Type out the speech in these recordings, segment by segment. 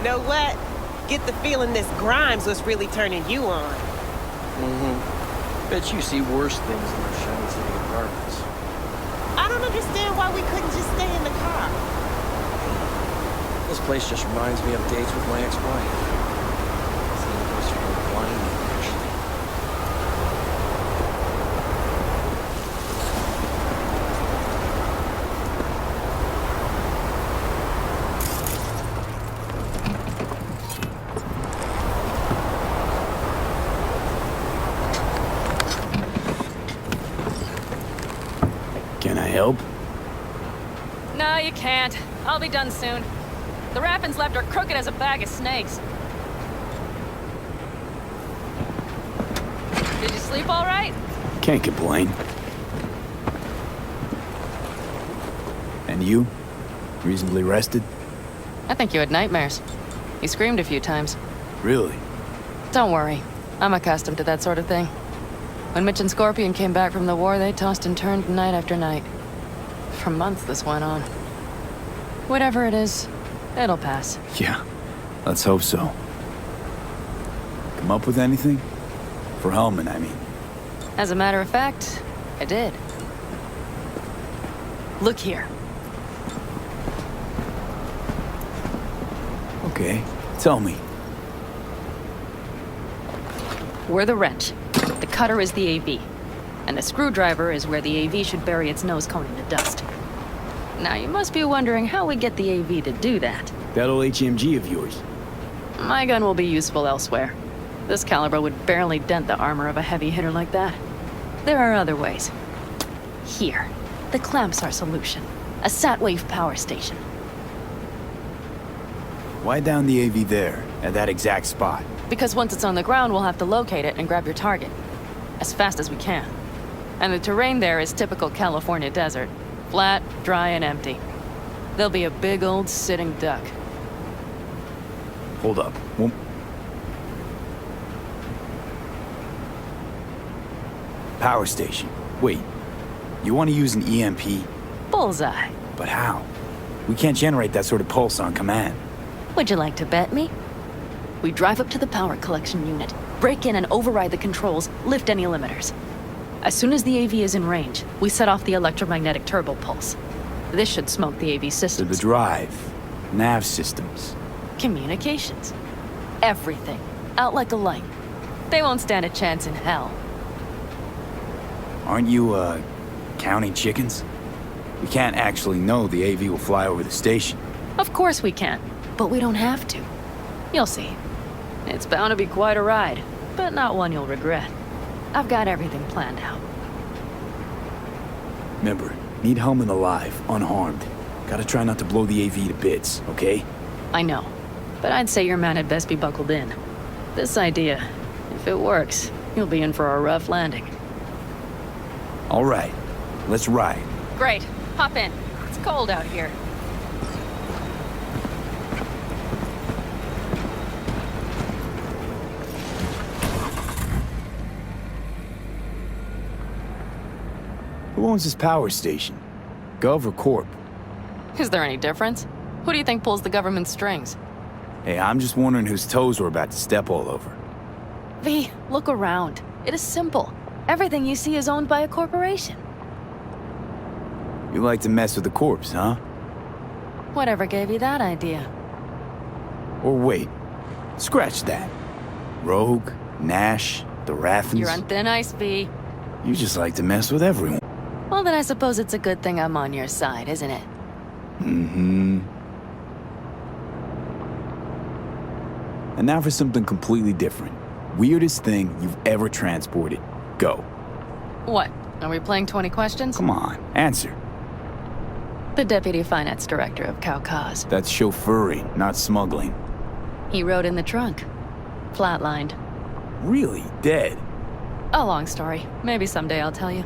know what? Get the feeling this Grimes was really turning you on. Bet you see worse things than our shiny city apartments. I don't understand why we couldn't just stay in the car. This place just reminds me of dates with my ex-wife. Seeing closer to a blind, actually. Can I help? No, you can't. I'll be done soon. The Raffins left her crooked as a bag of snakes. Did you sleep all right? Can't complain. And you? Reasonably rested? I think you had nightmares. You screamed a few times. Really? Don't worry. I'm accustomed to that sort of thing. When Mitch and Scorpion came back from the war, they tossed and turned night after night. For months this went on. Whatever it is, it'll pass. Yeah, let's hope so. Come up with anything? For Hellman, I mean. As a matter of fact, I did. Look here. Okay, tell me. We're the wrench. The cutter is the AV. And the screwdriver is where the AV should bury its nose cone in the dust. Now, you must be wondering how we get the AV to do that. That old HMG of yours. My gun will be useful elsewhere. This caliber would barely dent the armor of a heavy hitter like that. There are other ways. Here. The clamps are solution. A Satwave power station. Why down the AV there, at that exact spot? Because once it's on the ground, we'll have to locate it and grab your target. As fast as we can. And the terrain there is typical California desert. Flat, dry, and empty. There'll be a big old sitting duck. Hold up. Power station. Wait, you want to use an EMP? Bullseye. But how? We can't generate that sort of pulse on command. Would you like to bet me? We drive up to the power collection unit, break in and override the controls, lift any limiters. As soon as the AV is in range, we set off the electromagnetic turbo pulse. This should smoke the AV To systems. the drive, nav systems. Communications. Everything. Out like a light. They won't stand a chance in hell. Aren't you, counting chickens? We can't actually know the AV will fly over the station. Of course we can, but we don't have to. You'll see. It's bound to be quite a ride, but not one you'll regret. I've got everything planned out. Remember, need Hellman alive, unharmed. Gotta try not to blow the AV to bits, okay? I know, but I'd say your man had best be buckled in. This idea, if it works, you'll be in for a rough landing. All right, let's ride. Great, hop in. It's cold out here. Who owns this power station? Gov or Corp? Is there any difference? Who do you think pulls the government's strings? Hey, I'm just wondering whose toes we're about to step all over. V, look around. It is simple. Everything you see is owned by a corporation. You like to mess with the corpse, huh? Whatever gave you that idea? Or wait, scratch that. Rogue, Nash, the Raffins. You're on thin ice, V. You just like to mess with everyone. Well, then I suppose it's a good thing I'm on your side, isn't it? Mm-hmm. And now for something completely different. Weirdest thing you've ever transported. Go. What? Are we playing 20 questions? Come on, answer. The Deputy Finance Director of Caucase. That's chauffeuring, not smuggling. He rode in the trunk. Flatlined. Really? Dead? A long story. Maybe someday I'll tell you.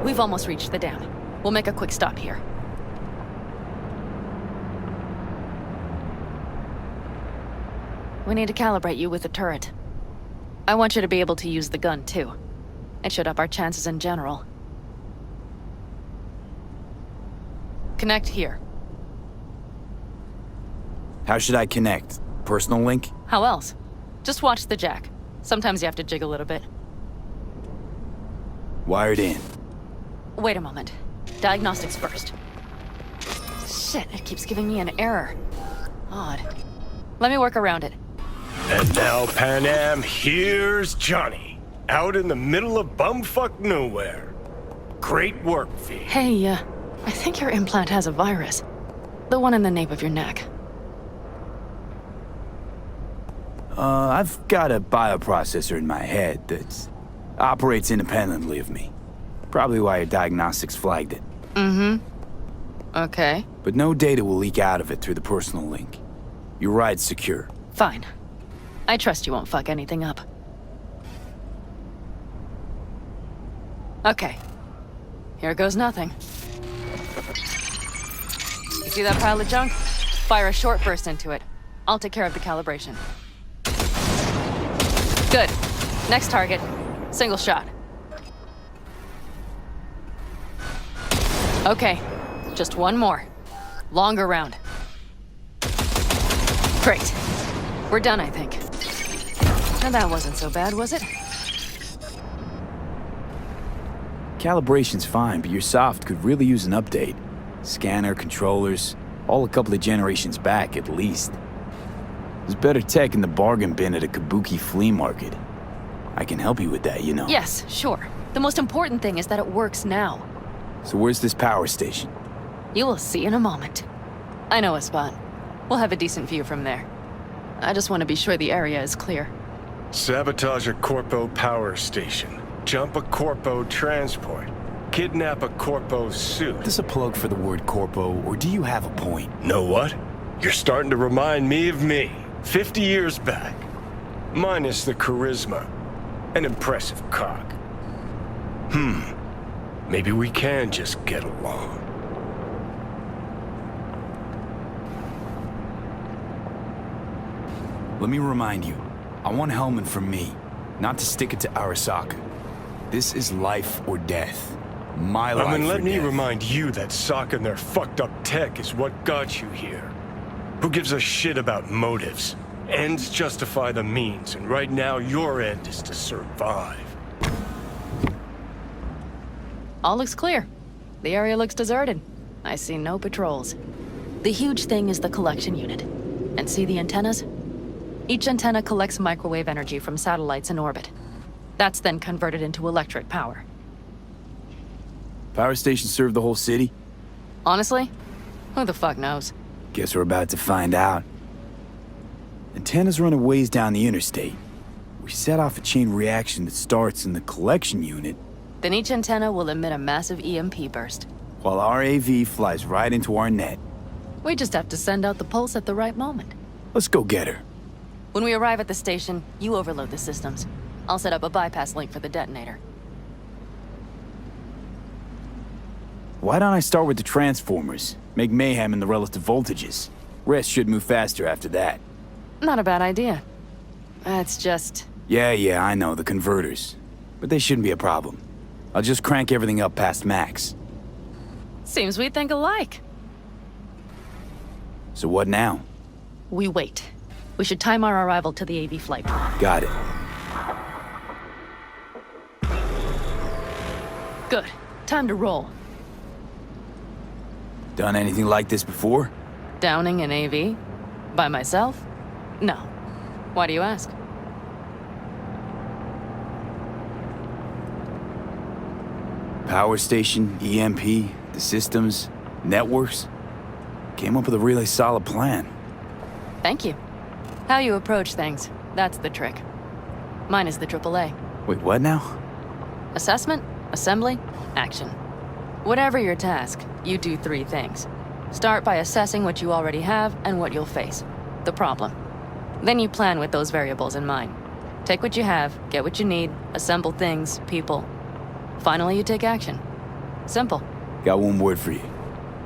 We've almost reached the dam. We'll make a quick stop here. We need to calibrate you with the turret. I want you to be able to use the gun, too. It should up our chances in general. Connect here. How should I connect? Personal link? How else? Just watch the jack. Sometimes you have to jig a little bit. Wired in. Wait a moment. Diagnostics first. Shit, it keeps giving me an error. Odd. Let me work around it. And now, Panam, here's Johnny. Out in the middle of bumfuck nowhere. Great work, V. Hey, I think your implant has a virus. The one in the nape of your neck. I've got a bioprocessor in my head that operates independently of me. Probably why your diagnostics flagged it. Okay. But no data will leak out of it through the personal link. Your ride's secure. Fine. I trust you won't fuck anything up. Okay. Here goes nothing. You see that pile of junk? Fire a short burst into it. I'll take care of the calibration. Good. Next target. Single shot. Okay. Just one more. Longer round. Great. We're done, I think. Now that wasn't so bad, was it? Calibration's fine, but your soft could really use an update. Scanner, controllers, all a couple of generations back at least. There's better tech in the bargain bin at a kabuki flea market. I can help you with that, you know. Yes, sure. The most important thing is that it works now. So where's this power station? You will see in a moment. I know a spot. We'll have a decent view from there. I just want to be sure the area is clear. Sabotage a Corpo power station. Jump a Corpo transport. Kidnap a Corpo suit. Is this a plug for the word corpo, or do you have a point? Know what? You're starting to remind me of me, 50 years back. Minus the charisma. An impressive cock. Maybe we can just get along. Let me remind you, I want Hellman from me, not to stick it to Arasaka. This is life or death. My life I mean, let or me death. remind you that Sokka and their fucked up tech is what got you here. Who gives a shit about motives? Ends justify the means, and right now your end is to survive. All looks clear. The area looks deserted. I see no patrols. The huge thing is the collection unit. And see the antennas? Each antenna collects microwave energy from satellites in orbit. That's then converted into electric power. Power stations serve the whole city? Honestly, who the fuck knows? Guess we're about to find out. Antennas run a ways down the interstate. We set off a chain reaction that starts in the collection unit, Then each antenna will emit a massive EMP burst. while our AV flies right into our net. We just have to send out the pulse at the right moment. Let's go get her. When we arrive at the station, you overload the systems. I'll set up a bypass link for the detonator. Why don't I start with the transformers? Make mayhem in the relative voltages. Rest should move faster after that. Not a bad idea. That's just... Yeah, I know, the converters. But they shouldn't be a problem. I'll just crank everything up past max. Seems we think alike. So what now? We wait. We should time our arrival to the AV flight. Got it. Good. Time to roll. Done anything like this before? Downing an AV? By myself? No. Why do you ask? Power station, EMP, the systems, networks. Came up with a really solid plan. Thank you. How you approach things, that's the trick. Mine is the AAA. Wait, what now? Assessment, assembly, action. Whatever your task, you do three things. Start by assessing what you already have and what you'll face. The problem. Then you plan with those variables in mind. Take what you have, get what you need, assemble things, people. Finally, you take action. Simple. Got one word for you.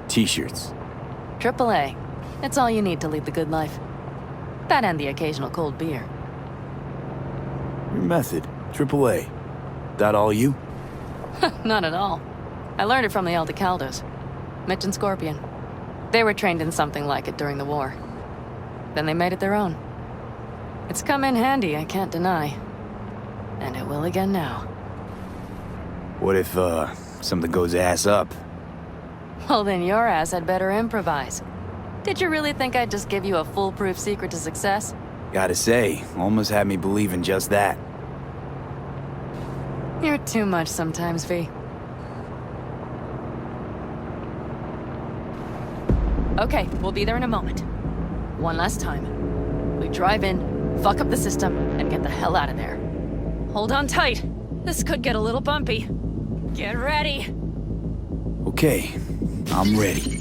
T-shirts. AAA. It's all you need to lead the good life. That and the occasional cold beer. Your method, AAA. That all you? Not at all. I learned it from the Aldecaldos. Mitch and Scorpion. They were trained in something like it during the war. Then they made it their own. It's come in handy, I can't deny. And it will again now. What if, something goes ass up? Well, then your ass had better improvise. Did you really think I'd just give you a foolproof secret to success? Gotta say, almost had me believe in just that. You're too much sometimes, V. Okay, we'll be there in a moment. One last time. We drive in, fuck up the system, and get the hell out of there. Hold on tight. This could get a little bumpy. Get ready. Okay, I'm ready.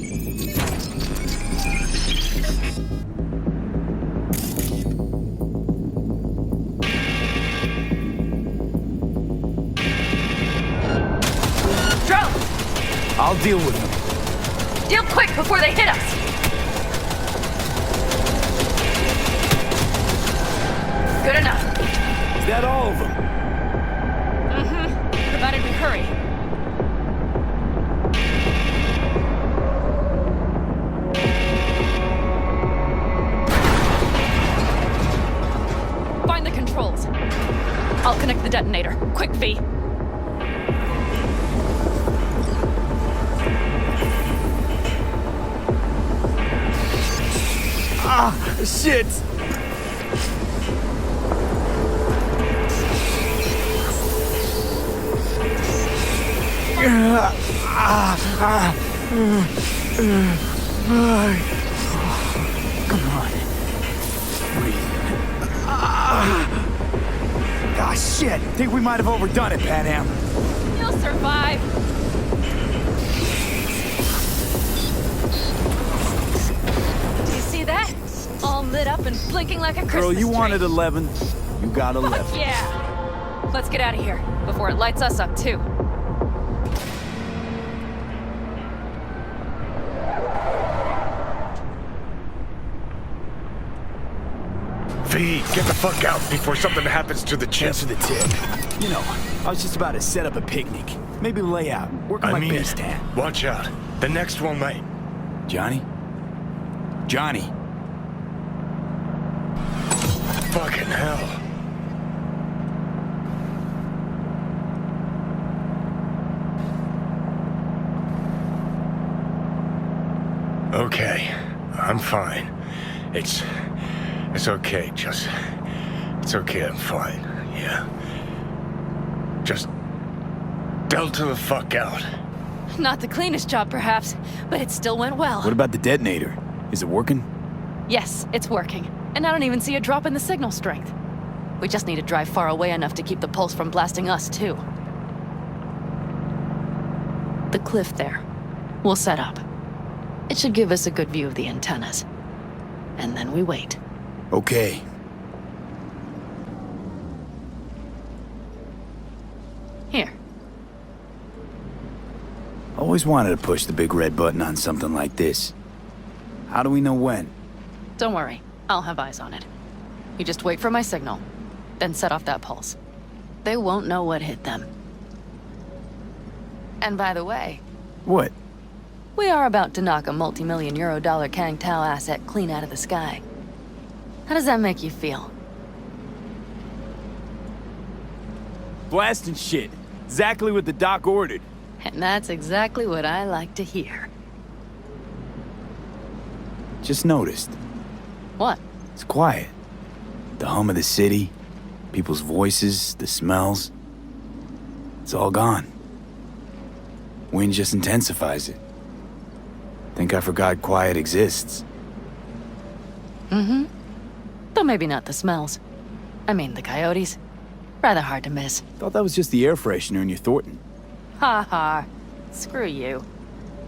Drone! I'll deal with them. Deal quick before they hit us! Good enough. Is that all of them? Mm-hmm. Provided we hurry. Find the controls. I'll connect the detonator. Quick, V. Ah, shit! Come on. Breathe. Ah, shit! Think we might have overdone it, Panam. You'll survive. Do you see that? All lit up and blinking like a Christmas Girl, you tree. wanted 11. You got 11. Fuck yeah! Let's get out of here before it lights us up too. V, get the fuck out before something happens to the chip. Thanks for the tip. You know, I was just about to set up a picnic. Maybe lay out, work on my base stand. Watch out. The next one might. Johnny? Johnny? Fucking hell. Okay, I'm fine. It's okay, it's okay, I'm fine, yeah. Just delta the fuck out. Not the cleanest job, perhaps, but it still went well. What about the detonator? Is it working? Yes, it's working. And I don't even see a drop in the signal strength. We just need to drive far away enough to keep the pulse from blasting us, too. The cliff there. We'll set up. It should give us a good view of the antennas. And then we wait. Okay. Here. Always wanted to push the big red button on something like this. How do we know when? Don't worry. I'll have eyes on it. You just wait for my signal, then set off that pulse. They won't know what hit them. And by the way, What? we are about to knock a multi-million euro Kang Tao asset clean out of the sky. How does that make you feel? Blasting shit. Exactly what the doc ordered. And that's exactly what I like to hear. Just noticed. What? It's quiet. The hum of the city, people's voices, the smells. It's all gone. Wind just intensifies it. Think I forgot quiet exists. Mm-hmm. Though maybe not the smells. I mean, the coyotes. Rather hard to miss. Thought that was just the air freshener in your Thornton. Ha ha. Screw you.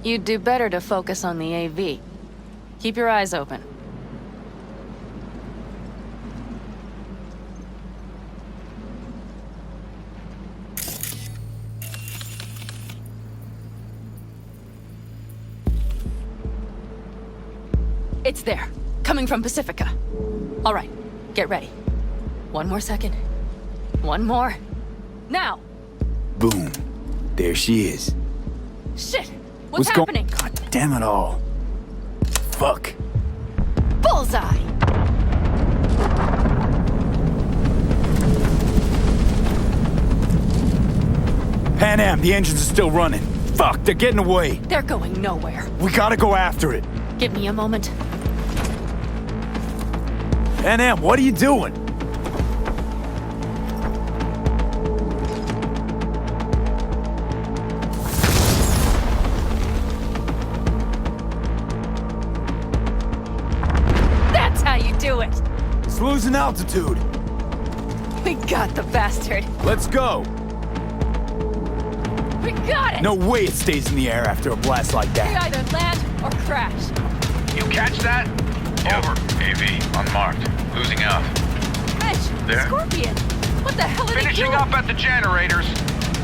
You'd do better to focus on the AV. Keep your eyes open. It's there. Coming from Pacifica. All right, get ready. One more second. One more. Now! Boom. There she is. Shit! What's happening? God damn it all. Fuck. Bullseye! Panam, the engines are still running. Fuck, they're getting away. They're going nowhere. We gotta go after it. Give me a moment. Panam, what are you doing? That's how you do it! It's losing altitude. We got the bastard. Let's go. We got it! No way it stays in the air after a blast like We that. either land or crash. You catch that? Over. AV, unmarked. Losing out. Mitch! There? Scorpion! What the hell are they Finishing doing? up at the generators.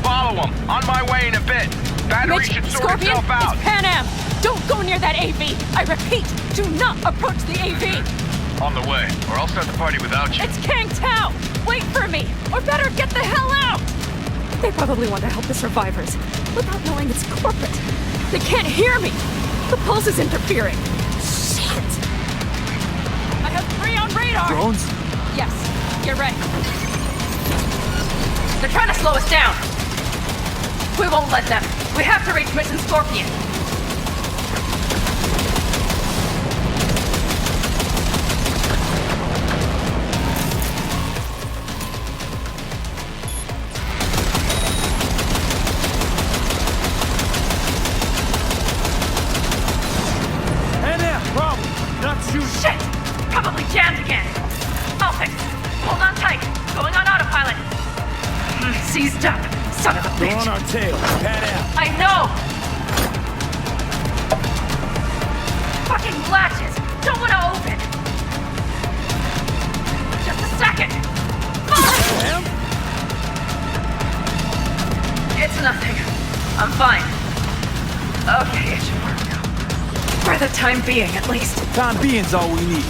Follow them. On my way in a bit. Battery Mitch, should sort Scorpion, itself out. it's Panam! Don't go near that AV! I repeat, do not approach the AV! On the way, or I'll start the party without you. It's Kang Tao! Wait for me! Or better, get the hell out! They probably want to help the survivors, without knowing it's corporate. They can't hear me! The pulse is interfering. Shit! I have 3 on radar! Drones? Yes, you're ready. They're trying to slow us down. We won't let them. We have to reach Mission Scorpion. Panam, problem. Not shooting. Shit! Probably jammed again. I'll fix it. Hold on tight. Going on autopilot. Seized up. Son of a They're bitch. on our tail. Panam. I know! Fucking latches! Don't want to open! Just a second! Panam? It's nothing. I'm fine. Okay, it should work now. For the time being, at least. Time being's all we need.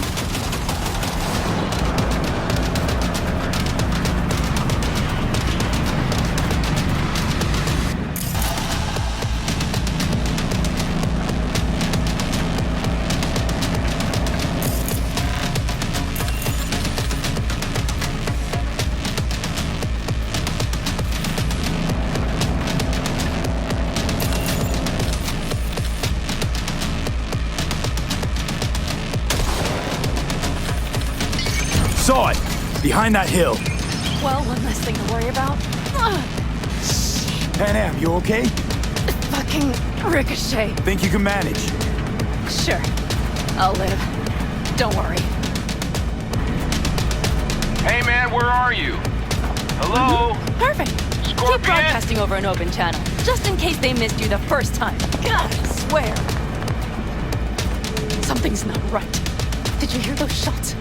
Saw it! Behind that hill. Well, one less thing to worry about. Panam, you okay? Fucking ricochet. Think you can manage? Sure. I'll live. Don't worry. Hey man, where are you? Hello? Perfect. Keep Scorpion? broadcasting over an open channel, just in case they missed you the first time. God, I swear. Something's not right. Did you hear those shots?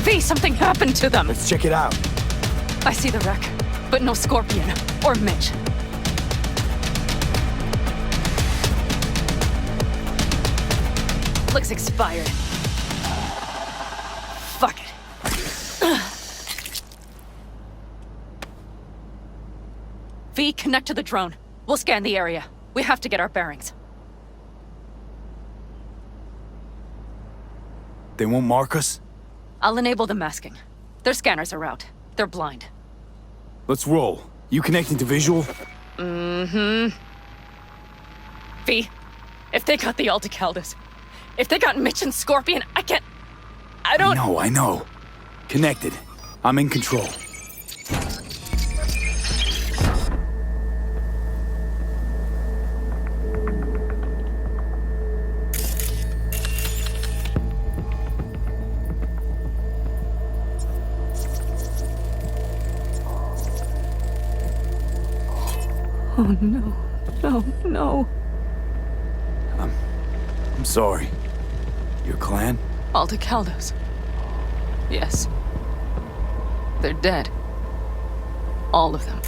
V, something happened to them. Let's check it out. I see the wreck, but no Scorpion or Mitch. Looks expired. Fuck it. V, connect to the drone. We'll scan the area. We have to get our bearings. They won't mark us? I'll enable the masking. Their scanners are out. They're blind. Let's roll. You connecting to visual? V, if they got the Alticaldas, if they got Mitch and Scorpion, I don't... I know. Connected. I'm in control. Oh no. No, no. I'm sorry. Your clan? Alticaldos. Yes. They're dead. All of them.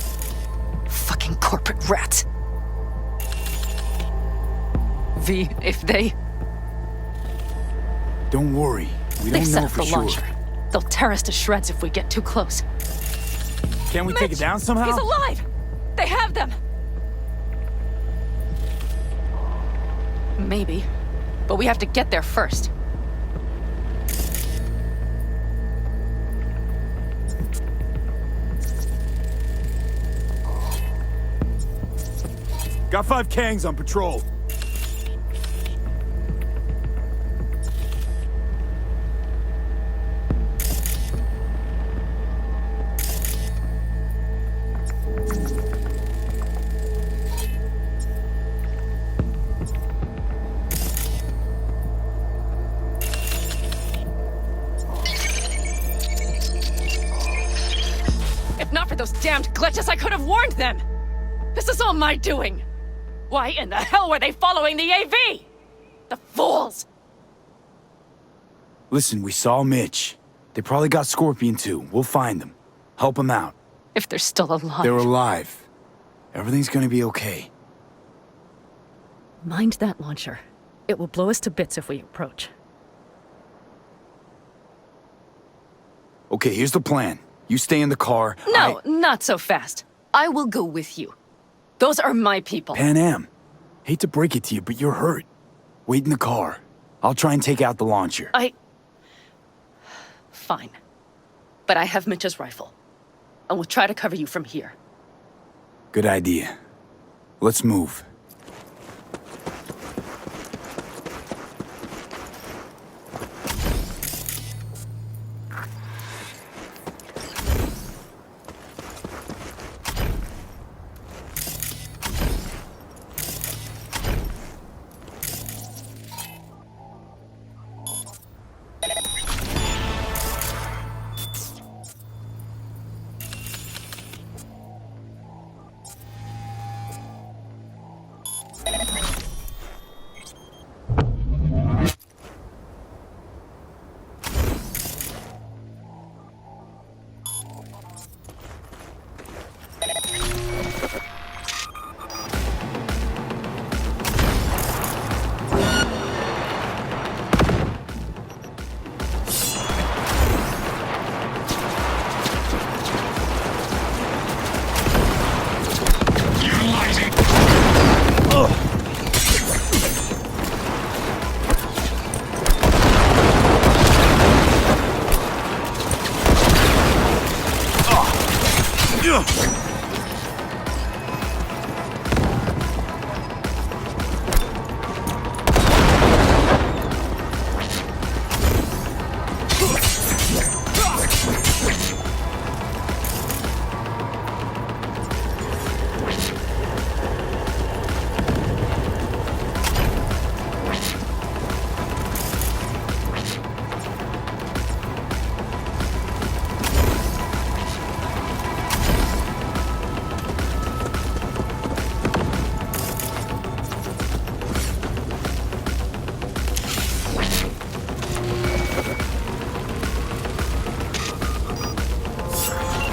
Fucking corporate rats. V, if they... Don't worry. We They've don't set know up for the sure. launcher. They'll tear us to shreds if we get too close. Can we take it down somehow? He's alive! They have them! Maybe. But we have to get there first. Got 5 Kangs on patrol. If not for those damned glitches, I could have warned them! This is all my doing! Why in the hell were they following the AV? The fools! Listen, we saw Mitch. They probably got Scorpion too. We'll find them. Help them out. If they're still alive. They're alive. Everything's gonna be okay. Mind that launcher. It will blow us to bits if we approach. Okay, here's the plan. You stay in the car. No, not so fast. I will go with you. Those are my people. Panam, hate to break it to you, but you're hurt. Wait in the car. I'll try and take out the launcher. Fine. But I have Mitch's rifle. And we'll try to cover you from here. Good idea. Let's move.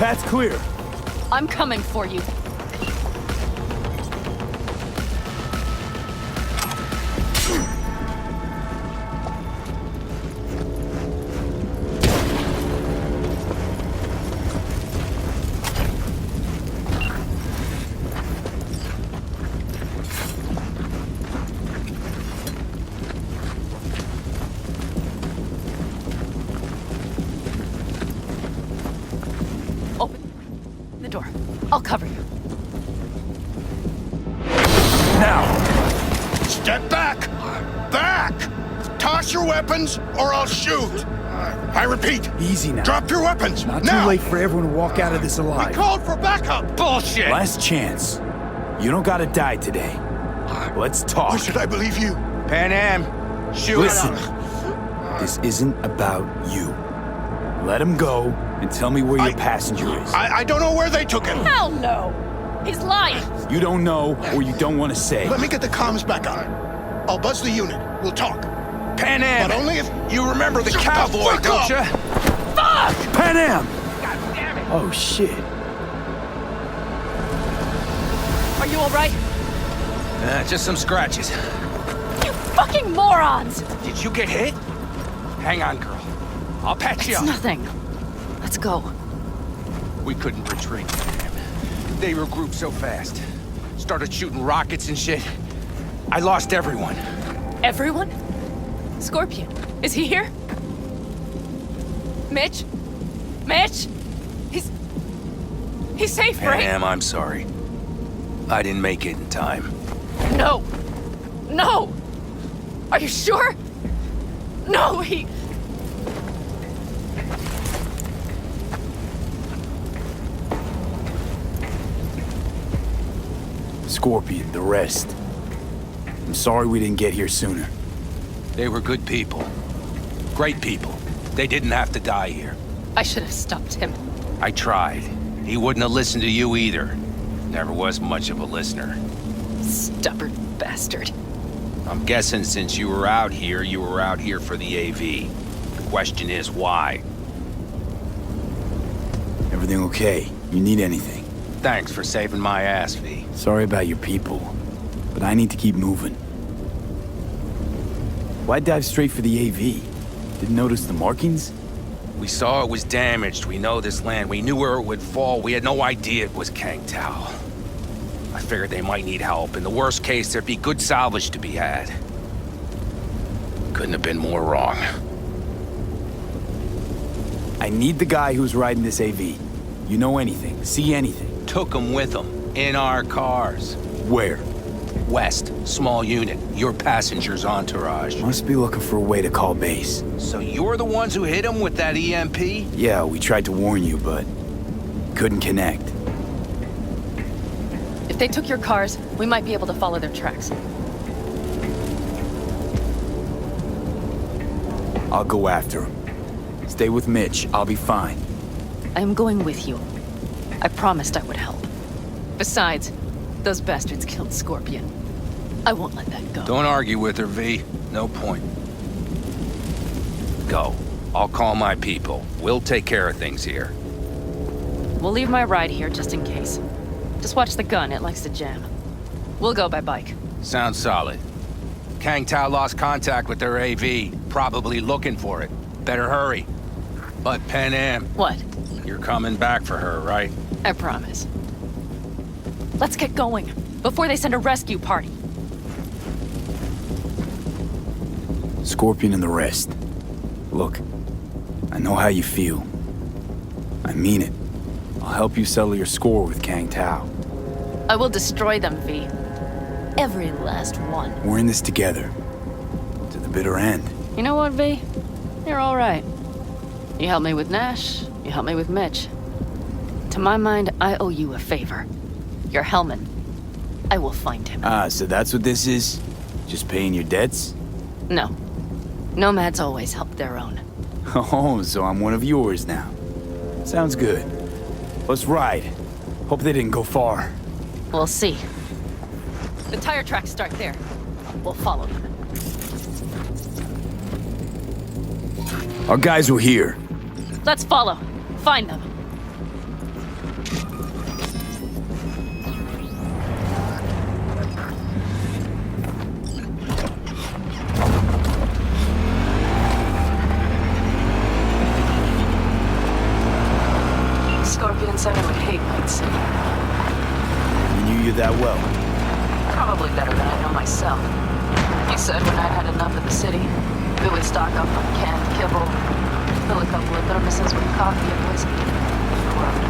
Path's clear. I'm coming for you. Open the door. I'll cover you. Now! Step back! Back! Toss your weapons, or I'll shoot! I repeat, Easy now. drop your weapons! Not now! too late for everyone to walk out of this alive. Called for backup! Bullshit! Last chance. You don't gotta die today. Let's talk. Why should I believe you? Panam, shoot! Listen, this isn't about you. Let him go and tell me where your passenger is. I don't know where they took him! Hell no! He's lying! You don't know or you don't want to say. Let me get the comms back on. I'll buzz the unit. We'll talk. Panam! But only if You remember the cowboy, don't you? Fuck! Panam! Oh shit. Are you alright? Just some scratches. You fucking morons! Did you get hit? Hang on, girl. I'll patch you It's up. nothing. Let's go. We couldn't retreat. They regrouped so fast. Started shooting rockets and shit. I lost everyone. Everyone? Scorpion, is he here? Mitch? Mitch? He's safe, right? Panam, I'm sorry. I didn't make it in time. No! No! Are you sure? No, he... Scorpion, the rest. I'm sorry we didn't get here sooner. They were good people. Great people. They didn't have to die here. I should have stopped him. I tried. He wouldn't have listened to you either. Never was much of a listener. Stubborn bastard. I'm guessing since you were out here for the AV. The question is why? Everything okay? You need anything? Thanks for saving my ass, V. Sorry about your people, but I need to keep moving. Why dive straight for the AV? Didn't notice the markings? We saw it was damaged. We know this land. We knew where it would fall. We had no idea it was Kang Tao. I figured they might need help. In the worst case, there'd be good salvage to be had. Couldn't have been more wrong. I need the guy who's riding this AV. You know anything? See anything? Took him with them. In our cars. Where? West. Small unit. Your passenger's entourage. Must be looking for a way to call base. So you're the ones who hit him with that EMP? Yeah, we tried to warn you, but couldn't connect. If they took your cars, we might be able to follow their tracks. I'll go after him. Stay with Mitch. I'll be fine. I am going with you. I promised I would help. Besides, those bastards killed Scorpion. I won't let that go. Don't argue with her, V. No point. Go. I'll call my people. We'll take care of things here. We'll leave my ride here just in case. Just watch the gun, it likes to jam. We'll go by bike. Sounds solid. Kang Tao lost contact with their AV. Probably looking for it. Better hurry. But Panam, What? you're coming back for her, right? I promise. Let's get going, before they send a rescue party. Scorpion and the rest. Look, I know how you feel. I mean it. I'll help you settle your score with Kang Tao. I will destroy them, V. Every last one. We're in this together. To the bitter end. You know what, V? You're all right. You helped me with Nash, you helped me with Mitch. To my mind, I owe you a favor. Your Hellman. I will find him. Ah, so that's what this is? Just paying your debts? No. Nomads always help their own. Oh, so I'm one of yours now. Sounds good. Let's ride. Hope they didn't go far. We'll see. The tire tracks start there. We'll follow them. Our guys were here. Let's follow. Find them. Scorpion said I would hate Night City. We knew you that well. Probably better than I know myself. He said when I'd had enough of the city, we would stock up on canned kibble, fill a couple of thermoses with coffee and whiskey, and the road.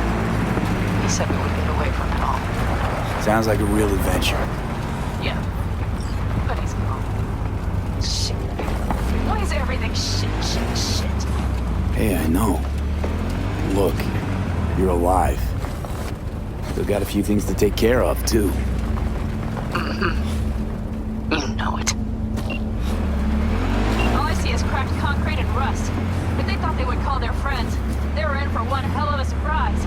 He said we would get away from it all. Sounds like a real adventure. Yeah. But he's gone. Shit. Why is everything shit? Hey, I know. Look, you're alive. Still got a few things to take care of, too. You know it. All I see is cracked concrete and rust. If they thought they would call their friends, they were in for one hell of a surprise.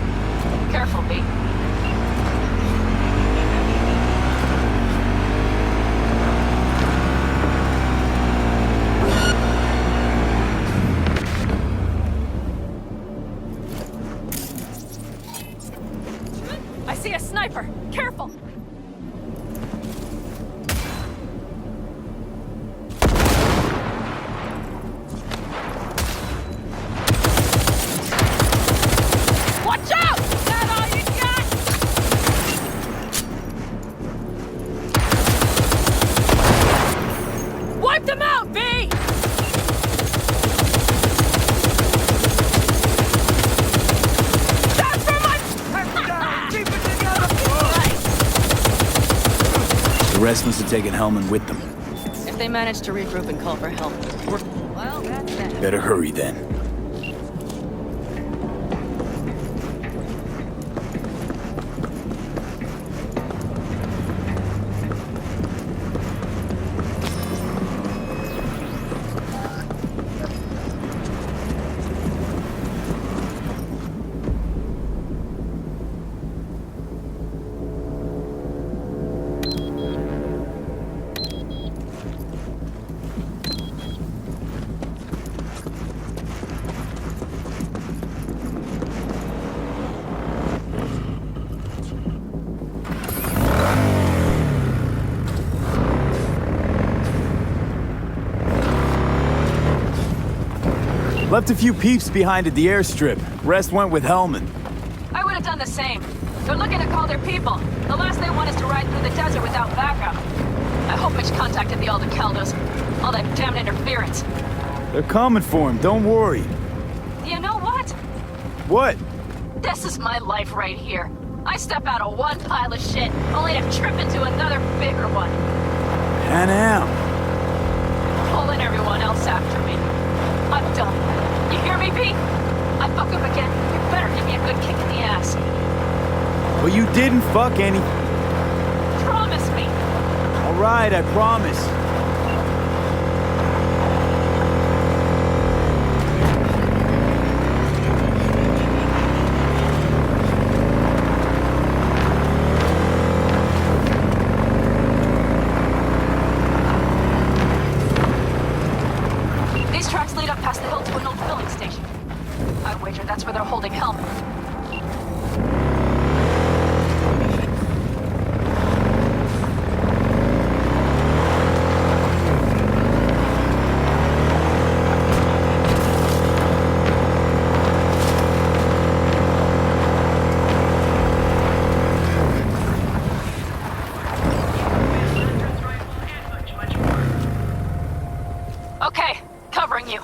Careful, B. I see a sniper. Careful. rest must have taken Hellman with them. If they manage to regroup and call for help, well, that's that. Better hurry then. Left a few peeps behind at the airstrip. Rest went with Hellman. I would have done the same. They're looking to call their people. The last they want is to ride through the desert without backup. I hope Mitch contacted the Aldecaldos. All that damn interference. They're coming for him, don't worry. You know what? What? This is my life right here. I step out of one pile of shit, only to trip into another bigger one. Panam. Pulling everyone else after me. I'm done. You hear me, Pete? I fuck up again. You better give me a good kick in the ass. Well, you didn't fuck any. Promise me. All right, I promise. These tracks lead up past the hill to an old filling station. I wager that's where they're holding Helm. Okay, covering you.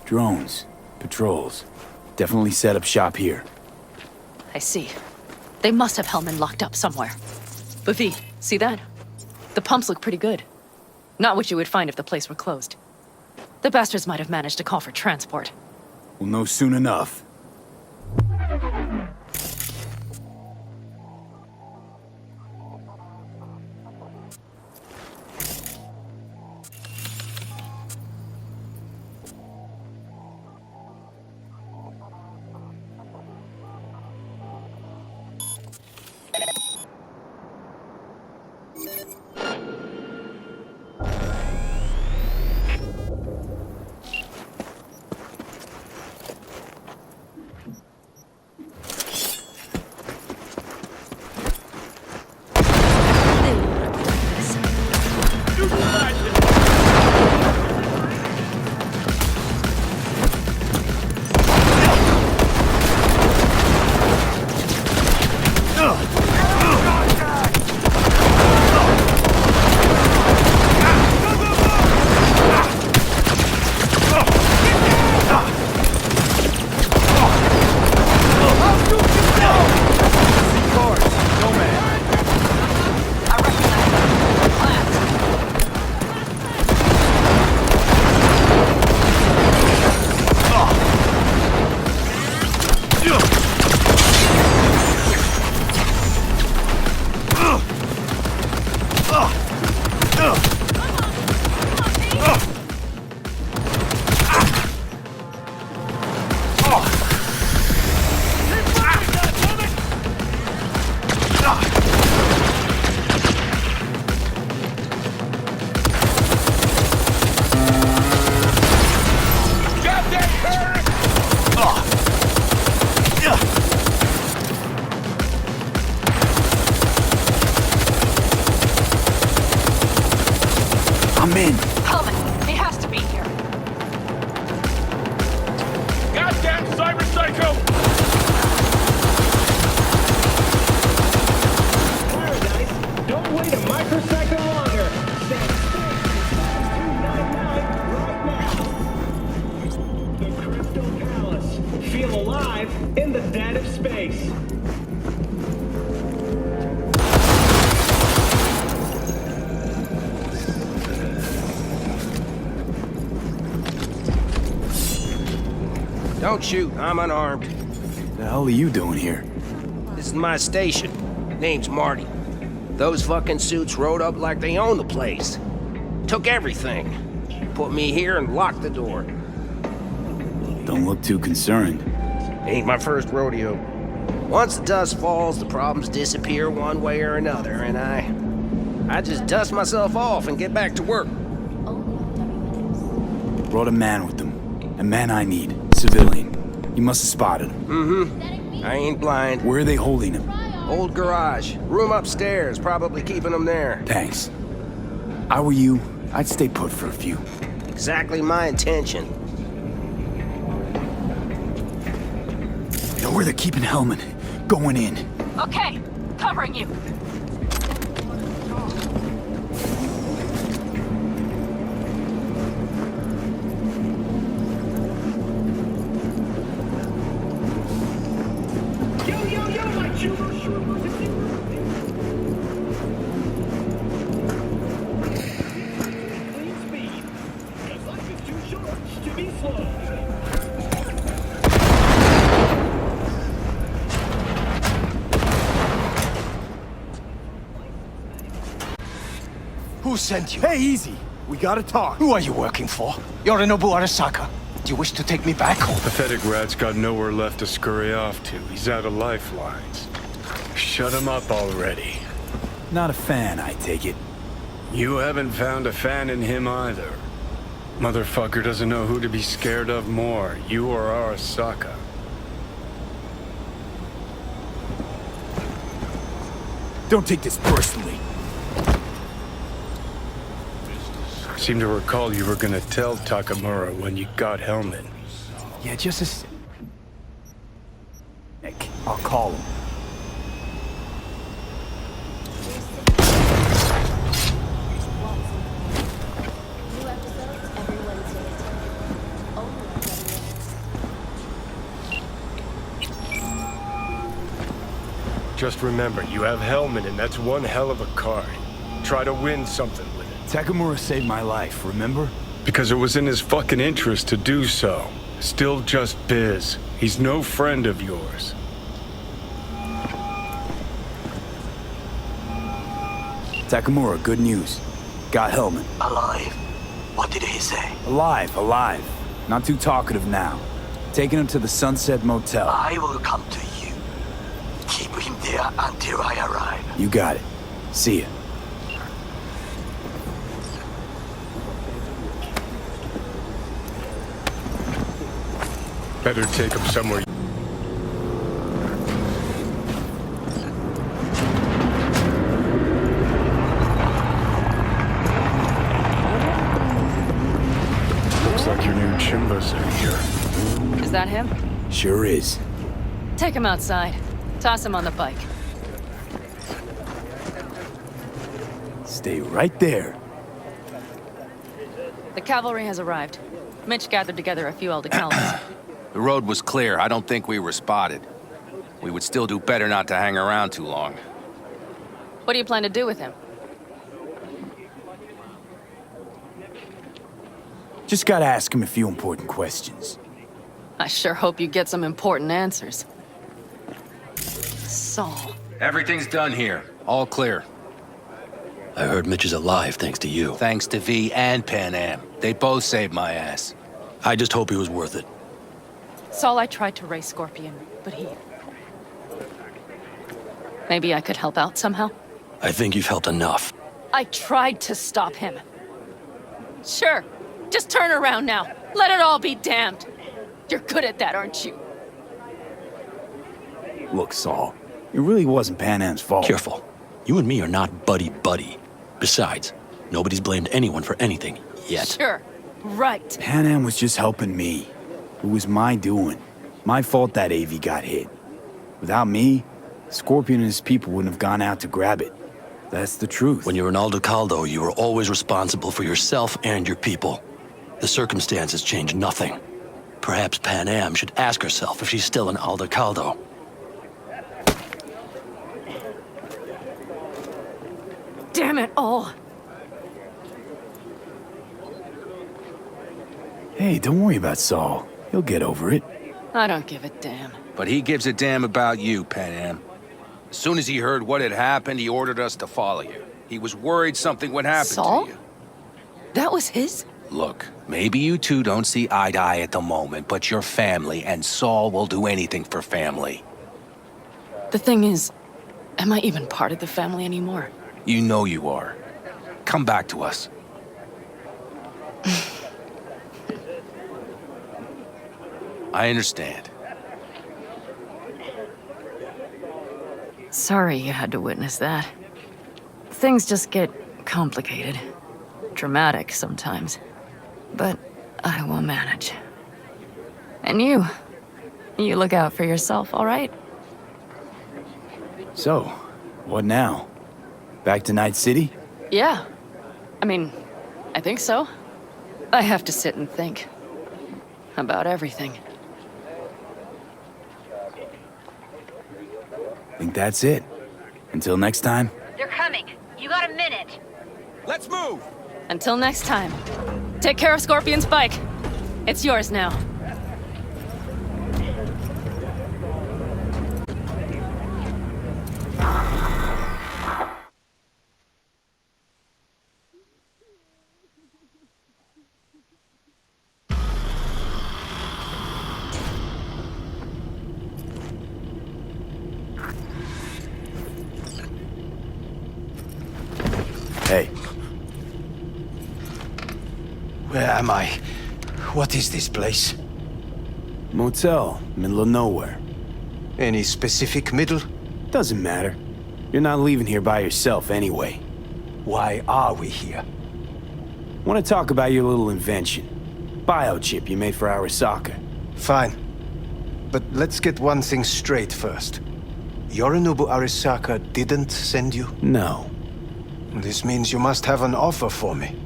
Drones, patrols. Definitely set up shop here. I see. They must have Hellman locked up somewhere. But V, see that? The pumps look pretty good. Not what you would find if the place were closed. The bastards might have managed to call for transport. We'll know soon enough. I'm in. Hellman, he has to be here. Goddamn cyber psycho! Paradise, don't wait a microsecond longer. Stand space 299 right now. The Crystal Palace. Feel alive in the dead of space. Don't shoot, I'm unarmed. The hell are you doing here? This is my station. Name's Marty. Those fucking suits rode up like they own the place. Took everything. Put me here and locked the door. Don't look too concerned. Ain't my first rodeo. Once the dust falls, the problems disappear one way or another, and I just dust myself off and get back to work. Brought a man with them. A man I need. Civilian. You must have spotted him. Mm-hmm. I ain't blind. Where are they holding him? Old garage. Room upstairs. Probably keeping him there. Thanks. I were you, I'd stay put for a few. Exactly my intention. Know where they're keeping Hellman. Going in. Okay, covering you. Yo, my troopers. Clean speed. 'Cause life is too short to be slow. Who sent you? Hey, easy. We gotta talk. Who are you working for? Yorinobu Arasaka. Do you wish to take me back home? Pathetic rat's got nowhere left to scurry off to. He's out of lifelines. Shut him up already. Not a fan, I take it. You haven't found a fan in him either. Motherfucker doesn't know who to be scared of more, you or Arasaka. Don't take this personally. Seem to recall you were gonna tell Takamura when you got Hellman. Yeah, just a Nick, I'll call him. Just remember, you have Hellman and that's one hell of a card. Try to win something with it. Takamura saved my life, remember? Because it was in his fucking interest to do so. Still just biz. He's no friend of yours. Takamura, good news. Got Hellman. Alive. What did he say? Alive. Not too talkative now. Taking him to the Sunset Motel. I will come to you. Keep him there until I arrive. You got it. See ya. Better take him somewhere. Looks like your new Chimba's in here. Is that him? Sure is. Take him outside. Toss him on the bike. Stay right there. The cavalry has arrived. Mitch gathered together a few Aldecalans. The road was clear. I don't think we were spotted. We would still do better not to hang around too long. What do you plan to do with him? Just gotta ask him a few important questions. I sure hope you get some important answers. Saul. Everything's done here. All clear. I heard Mitch is alive thanks to you. Thanks to V and Panam. They both saved my ass. I just hope he was worth it. Saul, I tried to raise Scorpion, but he... Maybe I could help out somehow? I think you've helped enough. I tried to stop him. Sure. Just turn around now. Let it all be damned. You're good at that, aren't you? Look, Saul, it really wasn't Panam's fault. Careful. You and me are not buddy-buddy. Besides, nobody's blamed anyone for anything yet. Sure. Right. Panam was just helping me. It was my doing. My fault that AV got hit. Without me, Scorpion and his people wouldn't have gone out to grab it. That's the truth. When you're an Aldecaldo, you are always responsible for yourself and your people. The circumstances change nothing. Perhaps Panam should ask herself if she's still an Aldecaldo. Damn it all. Hey, don't worry about Saul. He'll get over it. I don't give a damn. But he gives a damn about you, Panam. As soon as he heard what had happened, he ordered us to follow you. He was worried something would happen Saul? to you. That was his? Look, maybe you two don't see eye to eye at the moment, but you're family, and Saul will do anything for family. The thing is, am I even part of the family anymore? You know you are. Come back to us. I understand. Sorry you had to witness that. Things just get complicated. Dramatic sometimes. But I will manage. And you look out for yourself, all right? So, what now? Back to Night City? Yeah. I mean, I think so. I have to sit and think. About everything. Think that's it. Until next time? They're coming. You got a minute. Let's move! Until next time. Take care of Scorpion's bike. It's yours now. Hey, Where am I? What is this place? motel, middle of nowhere. Any specific middle? Doesn't matter. You're not leaving here by yourself anyway. Why are we here? Want to talk about your little invention? Biochip you made for Arasaka. Fine. But let's get one thing straight first. Yorinobu Arasaka didn't send you? No. This means you must have an offer for me.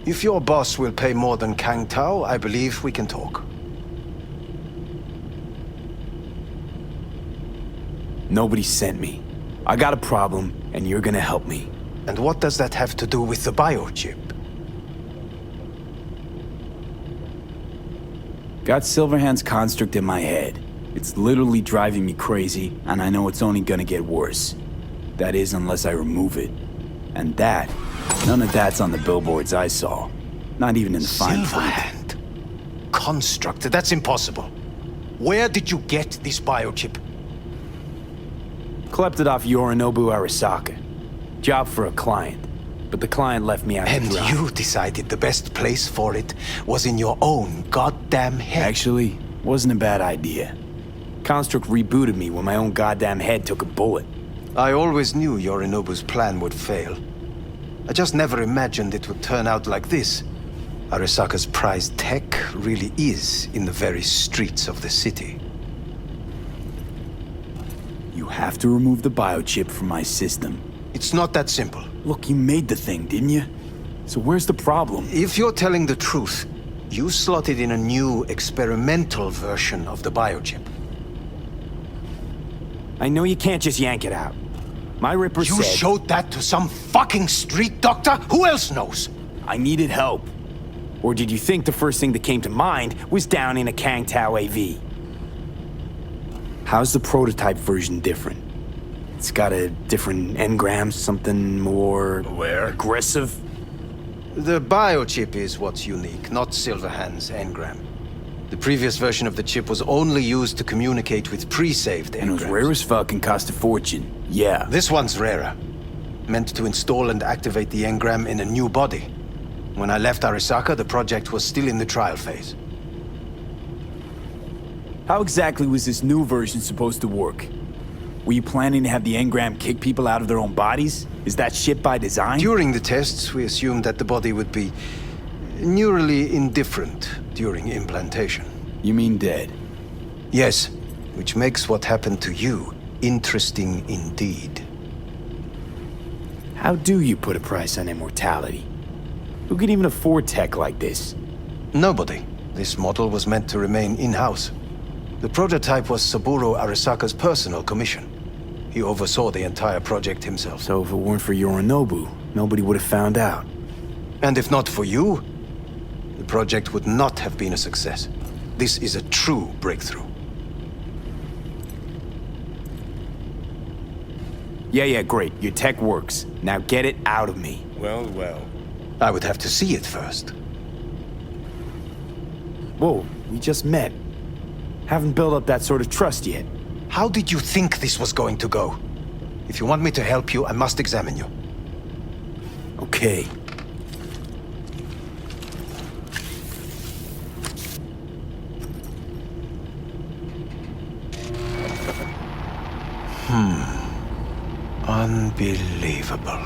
If your boss will pay more than Kang Tao, I believe we can talk. Nobody sent me. I got a problem, and you're gonna help me. And what does that have to do with the biochip? Got Silverhand's construct in my head. It's literally driving me crazy, and I know it's only gonna get worse. That is, unless I remove it. And that, none of that's on the billboards I saw. Not even in the fine print. Silverhand. Construct, that's impossible. Where did you get this biochip? Klept it off Yorinobu Arasaka. Job for a client. But the client left me out And to dry. you decided the best place for it was in your own goddamn head. Actually, wasn't a bad idea. Construct rebooted me when my own goddamn head took a bullet. I always knew Yorinobu's plan would fail. I just never imagined it would turn out like this. Arasaka's prized tech really is in the very streets of the city. You have to remove the biochip from my system. It's not that simple. Look, you made the thing, didn't you? So where's the problem? If you're telling the truth, you slotted in a new experimental version of the biochip. I know you can't just yank it out. My Ripper You said... showed that to some fucking street doctor? Who else knows? I needed help. Or did you think the first thing that came to mind was down in a Kang Tao AV? How's the prototype version different? It's got a different engram, something more... aggressive? The biochip is what's unique, not Silverhand's engram. The previous version of the chip was only used to communicate with pre-saved engrams. And it was rare as fuck and cost a fortune. Yeah. This one's rarer. Meant to install and activate the engram in a new body. When I left Arasaka, the project was still in the trial phase. How exactly was this new version supposed to work? Were you planning to have the engram kick people out of their own bodies? Is that shit by design? During the tests, we assumed that the body would be neurally indifferent during implantation. You mean dead? Yes, which makes what happened to you interesting indeed. How do you put a price on immortality? Who can even afford tech like this? Nobody. This model was meant to remain in-house. The prototype was Saburo Arasaka's personal commission. He oversaw the entire project himself. So if it weren't for Yorinobu, nobody would have found out. And if not for you, the project would not have been a success. This is a true breakthrough. Yeah, great. Your tech works. Now get it out of me. Well, well. I would have to see it first. Whoa, we just met. Haven't built up that sort of trust yet. How did you think this was going to go? If you want me to help you, I must examine you. Okay. Unbelievable.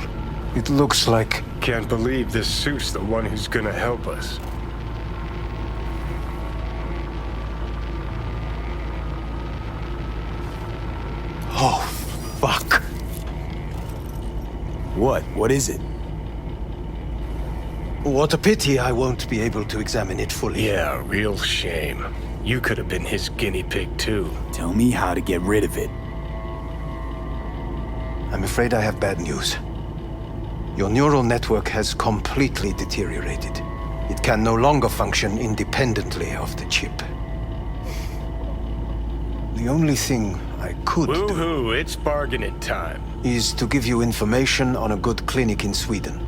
It looks like... Can't believe this suit's the one who's gonna help us. Oh, fuck. What? What is it? What a pity I won't be able to examine it fully. Yeah, real shame. You could have been his guinea pig too. Tell me how to get rid of it. I'm afraid I have bad news. Your neural network has completely deteriorated. It can no longer function independently of the chip. The only thing I could Woohoo, it's bargaining time. is to give you information on a good clinic in Sweden.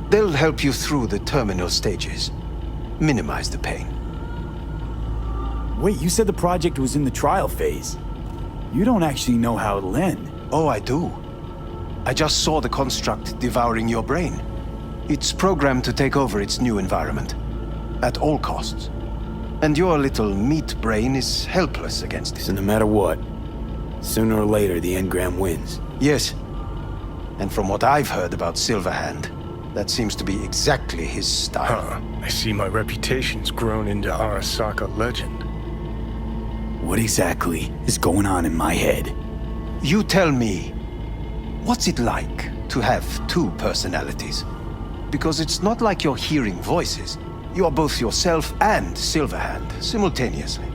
They'll help you through the terminal stages. Minimize the pain. Wait, you said the project was in the trial phase. You don't actually know how it'll end. Oh, I do. I just saw the construct devouring your brain. It's programmed to take over its new environment. At all costs. And your little meat brain is helpless against it. So no matter what, sooner or later the engram wins. Yes. And from what I've heard about Silverhand, that seems to be exactly his style. Huh. I see my reputation's grown into Arasaka legend. What exactly is going on in my head? You tell me, what's it like to have two personalities? Because it's not like you're hearing voices. You're both yourself and Silverhand simultaneously.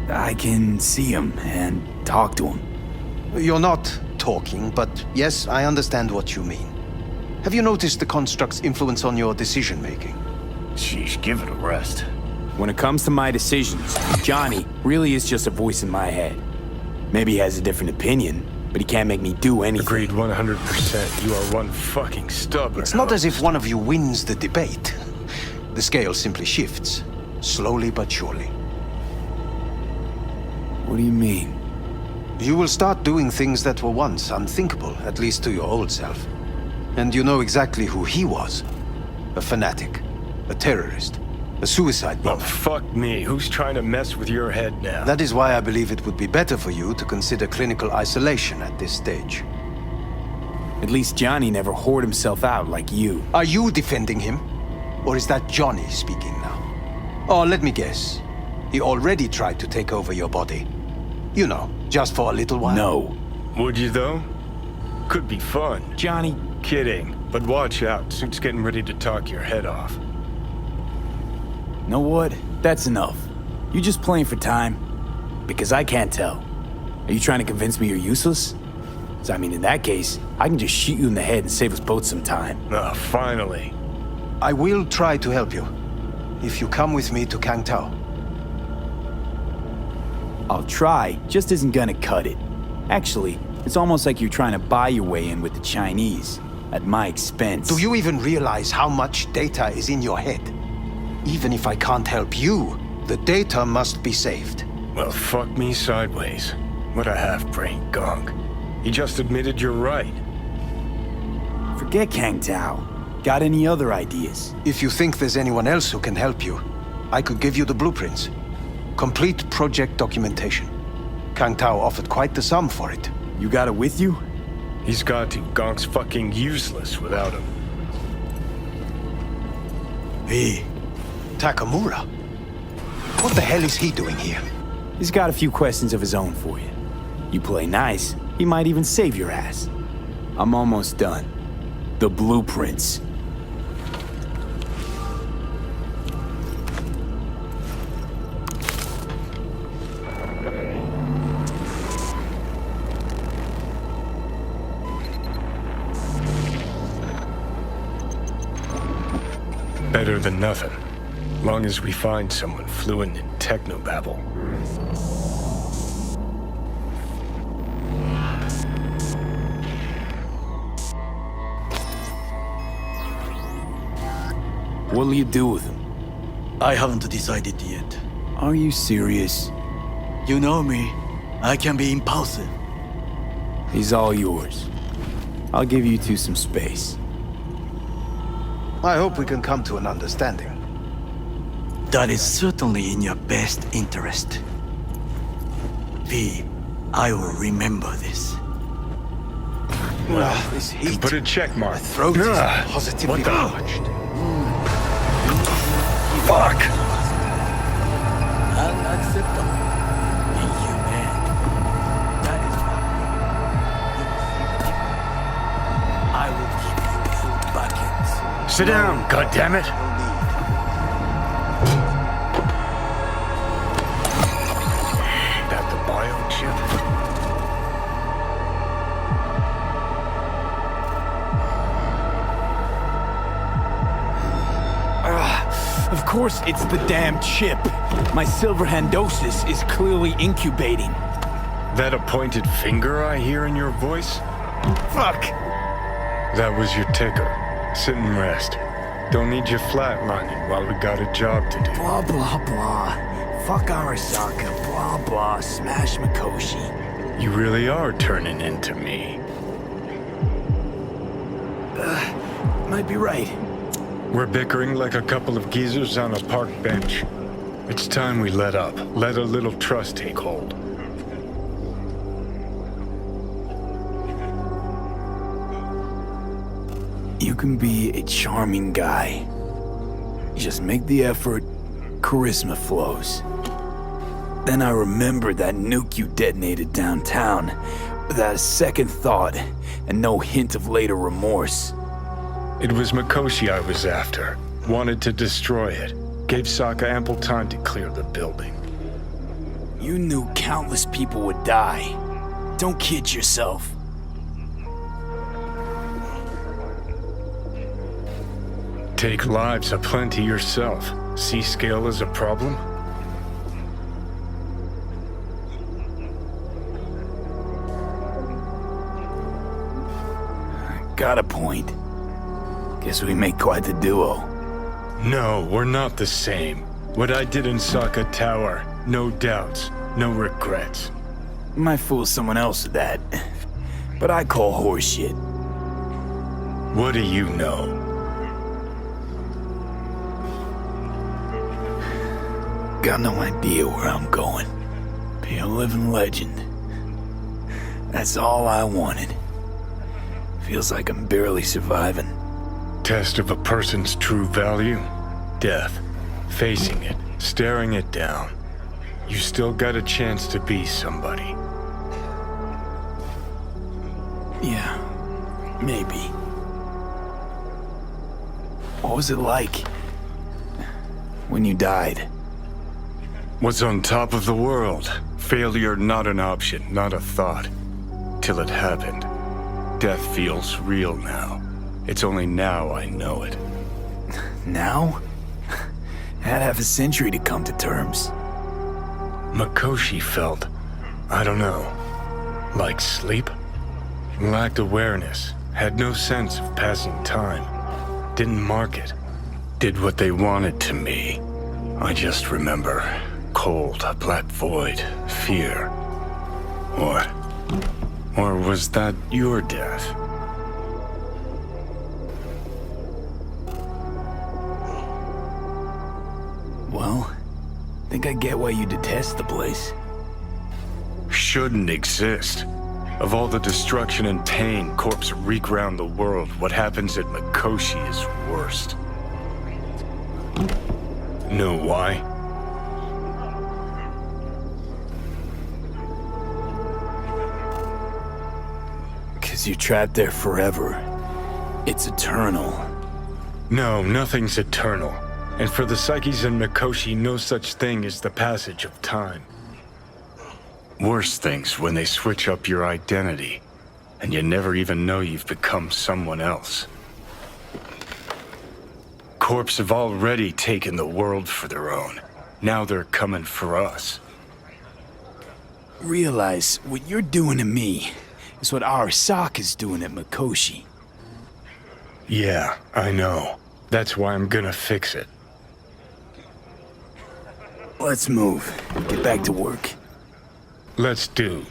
I can see him and talk to him. You're not talking, but yes, I understand what you mean. Have you noticed the construct's influence on your decision-making? Sheesh, give it a rest. When it comes to my decisions, Johnny really is just a voice in my head. Maybe he has a different opinion, but he can't make me do anything. Agreed 100%. You are one fucking stubborn. It's not as if one of you wins the debate. The scale simply shifts, slowly but surely. What do you mean? You will start doing things that were once unthinkable, at least to your old self. And you know exactly who he was. A fanatic, a terrorist, a suicide bomber. Well, fuck me. Who's trying to mess with your head now? That is why I believe it would be better for you to consider clinical isolation at this stage. At least Johnny never whored himself out like you. Are you defending him? Or is that Johnny speaking now? Oh, let me guess. He already tried to take over your body. You know, just for a little while. No. Would you, though? Could be fun. Johnny. Kidding. But watch out. Suit's getting ready to talk your head off. Know what? That's enough. You just playing for time? Because I can't tell. Are you trying to convince me you're useless? 'Cause I mean, in that case, I can just shoot you in the head and save us both some time. Ah, finally. I will try to help you. If you come with me to Kangtao. I'll try, just isn't gonna cut it. Actually, it's almost like you're trying to buy your way in with the Chinese, at my expense. Do you even realize how much data is in your head? Even if I can't help you, the data must be saved. Well, fuck me sideways. What a half-brain gonk. He just admitted you're right. Forget Kang Tao. Got any other ideas? If you think there's anyone else who can help you, I could give you the blueprints. Complete project documentation. Kang Tao offered quite the sum for it. You got it with you? He's got to. Gonk's fucking useless without him. Hey, Takamura. What the hell is he doing here? He's got a few questions of his own for you. You play nice, he might even save your ass. I'm almost done. The blueprints. Better than nothing. Long as we find someone fluent in technobabble. What'll you do with him? I haven't decided yet. Are you serious? You know me. I can be impulsive. He's all yours. I'll give you two some space. I hope we can come to an understanding. That is certainly in your best interest. V, I will remember this. This heat. Put a check mark. My throat is Ah, positively what the- parched. Fuck! Unacceptable. Inhumane. That is why. I will give you full buckets. Sit down, goddammit! That the biochip? Of course it's the damn chip. My silver handosis is clearly incubating. That a pointed finger I hear in your voice? Fuck! That was your ticker. Sit and rest. Don't need you flatlining while we got a job to do. Blah, blah, blah. Fuck Arasaka. Blah, blah. Smash Mikoshi. You really are turning into me. Might be right. We're bickering like a couple of geezers on a park bench. It's time we let up. Let a little trust take hold. You can be a charming guy. Just make the effort, charisma flows. Then I remembered that nuke you detonated downtown without a second thought and no hint of later remorse. It was Mikoshi I was after. Wanted to destroy it. Gave Sokka ample time to clear the building. You knew countless people would die. Don't kid yourself. Take lives aplenty yourself. See scale as a problem? Got a point. Guess we make quite the duo. No, we're not the same. What I did in Sokka Tower, no doubts, no regrets. Might fool someone else with that. But I call horseshit. What do you know? Got no idea where I'm going. Be a living legend. That's all I wanted. Feels like I'm barely surviving. Test of a person's true value? Death. Facing it, staring it down. You still got a chance to be somebody. Yeah, maybe. What was it like when you died? Was on top of the world. Failure not an option, not a thought. Till it happened. Death feels real now. It's only now I know it. Now? Had half a century to come to terms. Mikoshi felt, I don't know, like sleep? Lacked awareness, had no sense of passing time. Didn't mark it. Did what they wanted to me. I just remember cold, black void, fear. Or was that your death? Well, think I get why you detest the place. Shouldn't exist. Of all the destruction and pain corpse wreak round the world, what happens at Mikoshi is worst. Know why? Because you're trapped there forever. It's eternal. No, nothing's eternal. And for the psyches in Mikoshi, no such thing as the passage of time. Worse things when they switch up your identity, and you never even know you've become someone else. Corps have already taken the world for their own. Now they're coming for us. Realize what you're doing to me is what Arasaka's doing at Mikoshi. Yeah, I know. That's why I'm gonna fix it. Let's move. Get back to work. Let's do.